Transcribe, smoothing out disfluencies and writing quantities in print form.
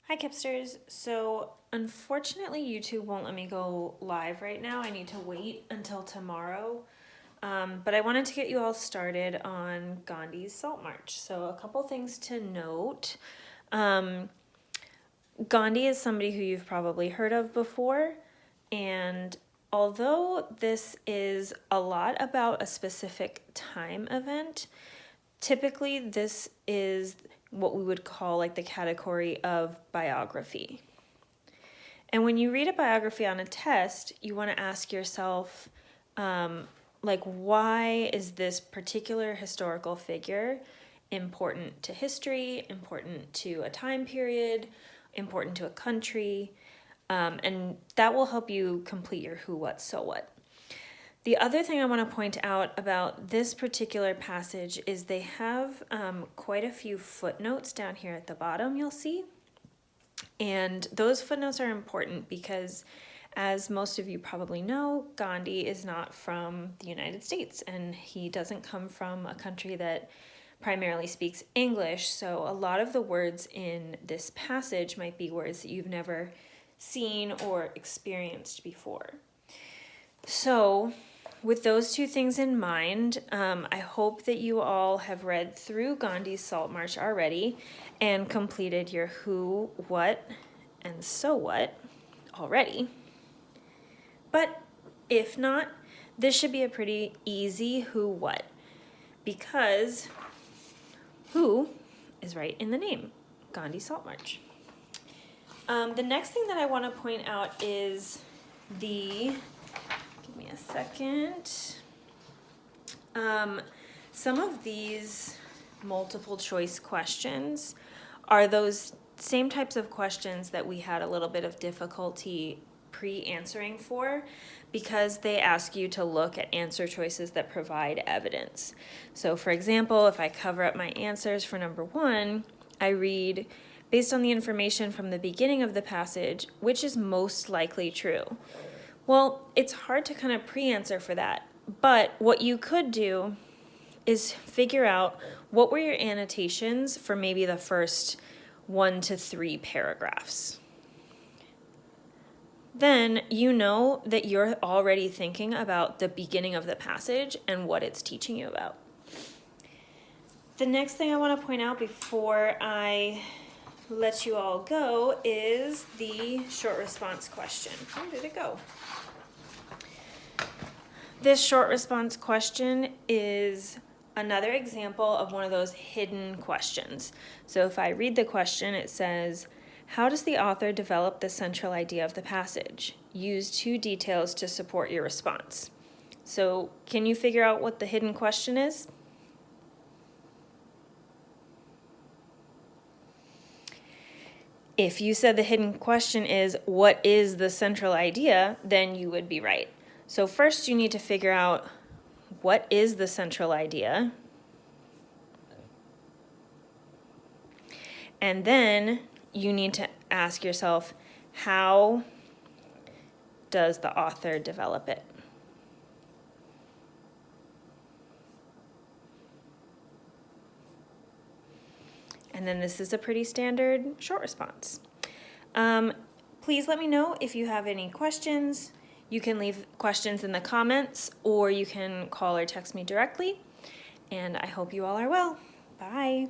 Hi Kipsters. So unfortunately YouTube won't let me go live right now. I need to wait until tomorrow. But I wanted to get you all started on Gandhi's Salt March. So a couple things to note. Gandhi is somebody who you've probably heard of before, and although this is a lot about a specific time event, typically this is what we would call like the category of biography. And when you read a biography on a test, you want to ask yourself, why is this particular historical figure important to history, important to a time period, important to a country? And that will help you complete your who, what, so what. The other thing I want to point out about this particular passage is they have quite a few footnotes down here at the bottom, you'll see. And those footnotes are important because, as most of you probably know, Gandhi is not from the United States, and he doesn't come from a country that primarily speaks English. So a lot of the words in this passage might be words that you've never seen or experienced before. So with those two things in mind, I hope that you all have read through Gandhi's Salt March already and completed your who, what, and so what already. But if not, this should be a pretty easy who, what, because who is right in the name, Gandhi Salt March. The next thing that I want to point out is give me a second. Some of these multiple choice questions are those same types of questions that we had a little bit of difficulty pre-answering for, because they ask you to look at answer choices that provide evidence. So for example, if I cover up my answers for number 1, I read, based on the information from the beginning of the passage, which is most likely true? Well, it's hard to kind of pre-answer for that, but what you could do is figure out what were your annotations for maybe the first 1 to 3 paragraphs. Then you know that you're already thinking about the beginning of the passage and what it's teaching you about. The next thing I want to point out before I let you all go is the short response question. Where did it go? This short response question is another example of one of those hidden questions. So if I read the question, it says, how does the author develop the central idea of the passage? Use 2 details to support your response. So can you figure out what the hidden question is? If you said the hidden question is, what is the central idea, then you would be right. So first you need to figure out what is the central idea. And then you need to ask yourself, how does the author develop it? And then this is a pretty standard short response. Please let me know if you have any questions. You can leave questions in the comments, or you can call or text me directly. And I hope you all are well. Bye.